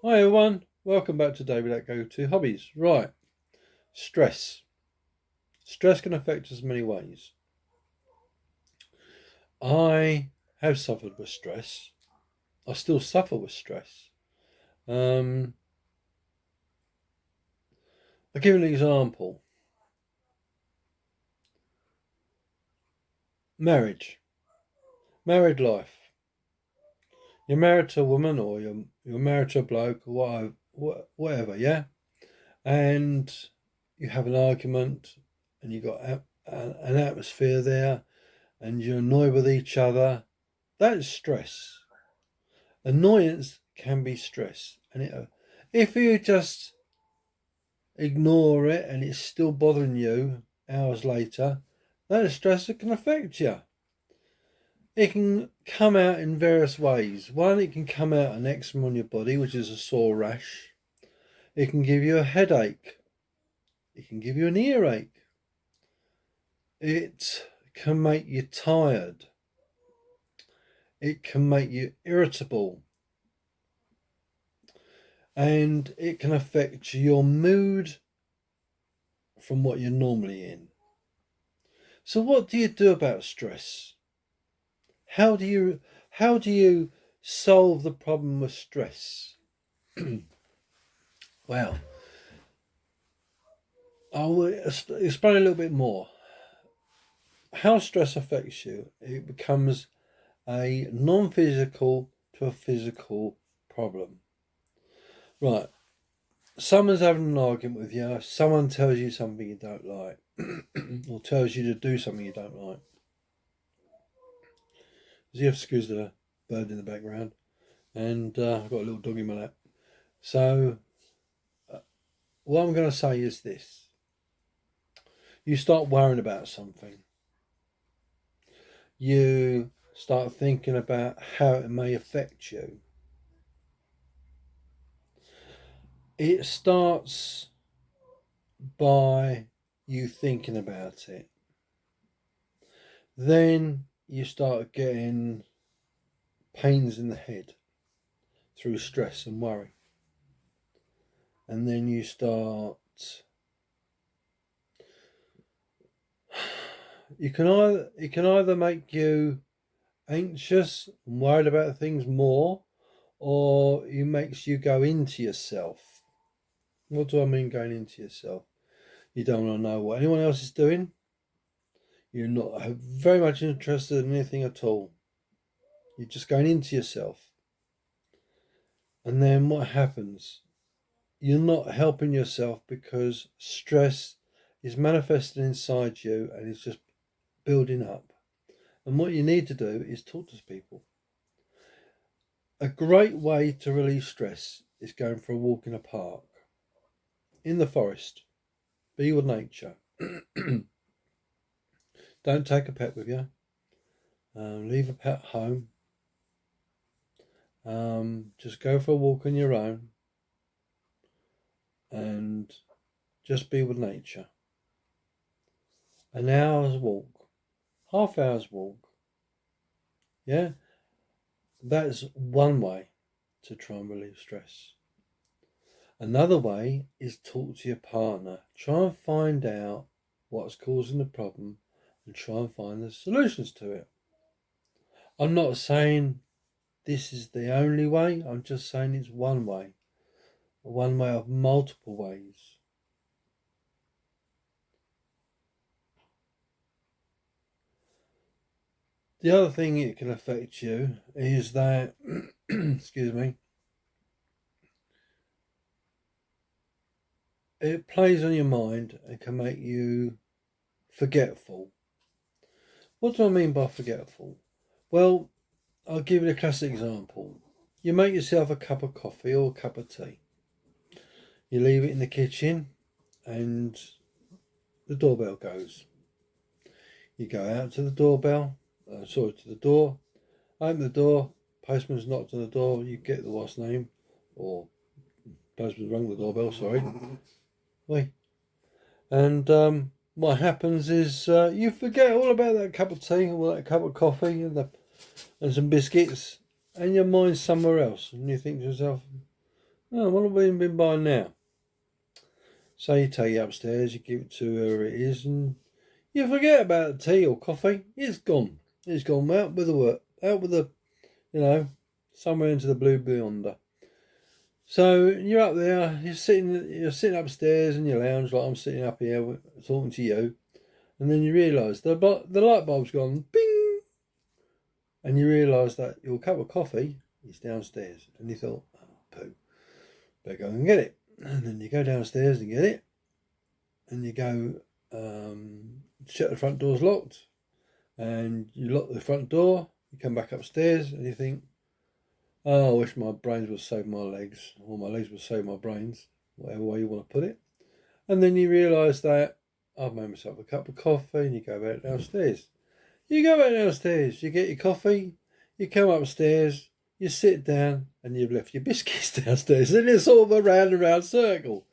Hi everyone, welcome back to David at Go To Hobbies. Right, stress. Stress can affect us in many ways. I have suffered with stress. I still suffer with stress. Um, I'll give you an example. Married life. You're married to a woman or you're married to a bloke or whatever, yeah? And you have an argument and you've got an atmosphere there and you're annoyed with each other. That's stress. Annoyance can be stress, and if you just ignore it and it's still bothering you hours later, that is stress that can affect you. It can come out in various ways. One, it can come out an eczema on your body, which is a sore rash. It can give you a headache. It can give you an earache. It can make you tired. It can make you irritable. And it can affect your mood from what you're normally in. So what do you do about stress? How do you solve the problem with stress? Well, I'll explain a little bit more. How stress affects you, it becomes a non-physical to a physical problem. Right. Someone's having an argument with you, someone tells you something you don't like, or tells you to do something you don't like. As you have to excuse the bird in the background, and I've got a little dog in my lap. So, what I'm going to say is this. You start worrying about something. You start thinking about how it may affect you. It starts by you thinking about it. Then you start getting pains in the head through stress and worry. And then you start it can either make you anxious and worried about things more, or it makes you go into yourself. What do I mean going into yourself? You don't want to know what anyone else is doing. You're not very much interested in anything at all. You're just going into yourself. And then what happens? You're not helping yourself because stress is manifesting inside you and it's just building up. And what you need to do is talk to people. A great way to release stress is going for a walk in a park, in the forest. Be with nature. Don't take a pet with you. Leave a pet home. Just go for a walk on your own and just be with nature. An hour's walk, half hour's walk. Yeah, that's one way to try and relieve stress. Another way is talk to your partner. Try and find out what's causing the problem and try and find the solutions to it. I'm not saying this is the only way, I'm just saying it's one way of multiple ways. The other thing it can affect you is that, excuse me, it plays on your mind and can make you forgetful. What do I mean by forgetful? Well, I'll give you a classic example. You make yourself a cup of coffee or a cup of tea. You leave it in the kitchen and the doorbell goes. You go out to the doorbell, to the door, open the door, postman's knocked on the door, you get the wife's name, or postman's rung the doorbell, sorry. Wait. And what happens is you forget all about that cup of tea or that cup of coffee and some biscuits, and your mind's somewhere else. And you think to yourself, Oh, what have we been buying now? So you take it upstairs, you give it to whoever it is, and you forget about the tea or coffee. It's gone. It's gone out with the work, out with the, you know, somewhere into the blue beyonder. So you're up there, you're sitting upstairs in your lounge like I'm sitting up here talking to you, and then you realise the light bulb's gone, bing, and you realise that your cup of coffee is downstairs, and you thought, oh, poo, better go and get it, and then you go downstairs and get it, and you go, shut the front door's locked, and you lock the front door. You come back upstairs, and you think, oh, I wish my brains would save my legs, or my legs would save my brains, whatever way you want to put it. And then you realise that I've made myself a cup of coffee, and you go back downstairs. You go back downstairs, you get your coffee, you come upstairs, you sit down, and you've left your biscuits downstairs, and it's sort of a round and round circle.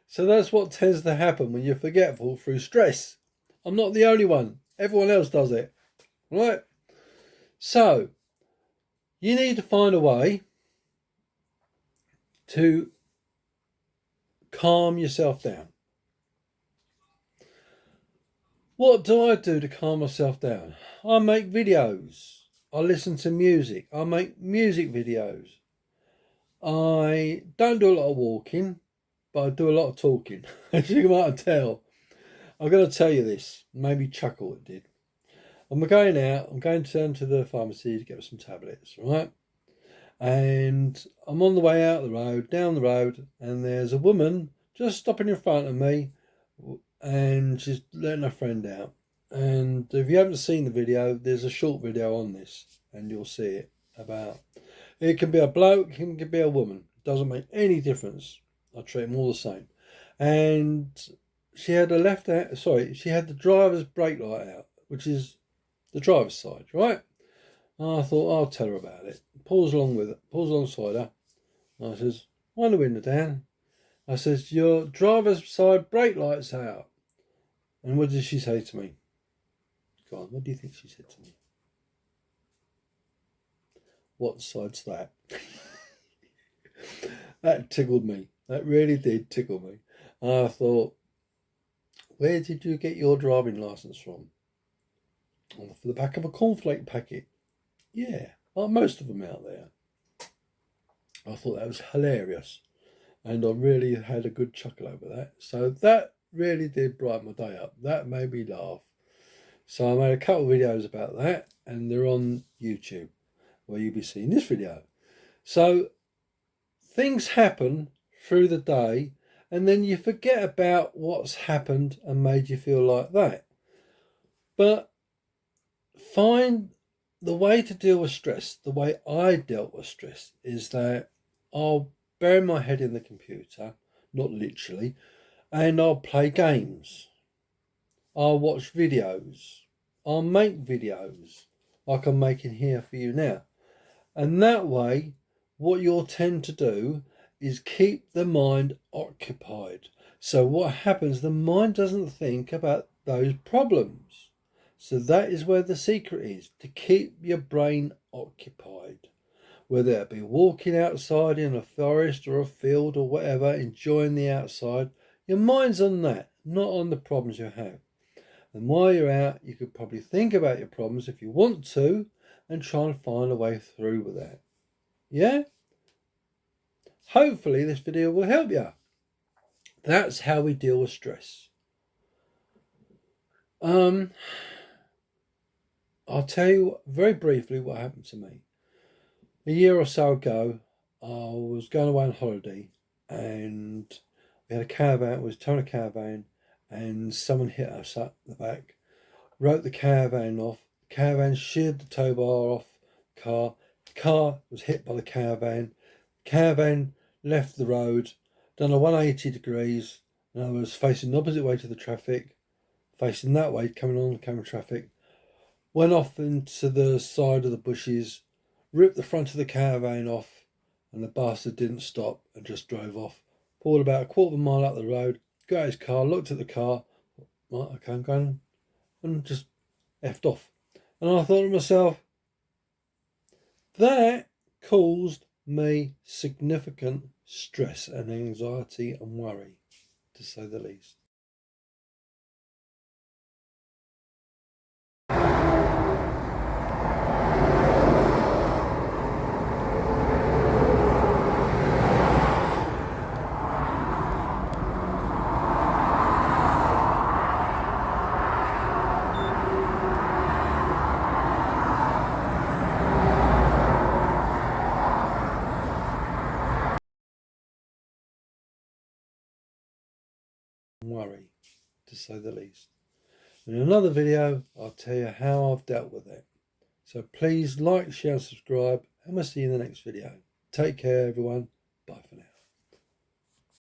So that's what tends to happen when you're forgetful through stress. I'm not the only one. Everyone else does it. Right? So, you need to find a way to calm yourself down. What do I do to calm myself down? I make videos. I listen to music. I make music videos. I don't do a lot of walking, but I do a lot of talking. As you might tell. I'm going to tell you this. Maybe chuckle it did. I'm going out. I'm going down to the pharmacy to get some tablets, right? And I'm on the way out the road, down the road, and there's a woman just stopping in front of me, and she's letting her friend out. And if you haven't seen the video, there's a short video on this, and you'll see it. About it can be a bloke, it can be a woman. It doesn't make any difference. I treat them all the same. And she had she had the driver's brake light out, which is the driver's side, right? And I thought, I'll tell her about it. Pulls alongside her. And I says, wind the window down. I says, your driver's side brake light's out. And what did she say to me? Go on, what do you think she said to me? What side's that? That tickled me. That really did tickle me. And I thought, where did you get your driving licence from? Off the back of a cornflake packet. Yeah, like most of them out there. I thought that was hilarious. And I really had a good chuckle over that. So that really did brighten my day up. That made me laugh. So I made a couple of videos about that, and they're on YouTube, where you'll be seeing this video. So things happen through the day, and then you forget about what's happened and made you feel like that. But find the way to deal with stress. The way I dealt with stress is that I'll bury my head in the computer, not literally, and I'll play games. I'll watch videos. I'll make videos like I'm making here for you now. And that way, what you'll tend to do is keep the mind occupied. So what happens, the mind doesn't think about those problems. So that is where the secret is, to keep your brain occupied. Whether it be walking outside in a forest or a field or whatever, enjoying the outside, your mind's on that, not on the problems you have. And while you're out, you could probably think about your problems if you want to, and try and find a way through with that. Yeah? Hopefully this video will help you. That's how we deal with stress. I'll tell you very briefly what happened to me. A year or so ago, I was going away on holiday, and we had a caravan. We was towing a caravan, and someone hit us up the back, wrote the caravan off. The caravan sheared the tow bar off the car. The car was hit by the caravan. The caravan left the road, done a 180 degrees, and I was facing the opposite way to the traffic, facing that way, coming on oncoming traffic. Went off into the side of the bushes, ripped the front of the caravan off, and the bastard didn't stop and just drove off. Pulled about a quarter of a mile up the road, got out his car, looked at the car, right, okay, I'm going, and just effed off. And I thought to myself, that caused me significant stress and anxiety and worry, to say the least. Worry, to say the least. In another video, I'll tell you how I've dealt with it. So please like, share, and subscribe, and we'll see you in the next video. Take care, everyone. Bye for now.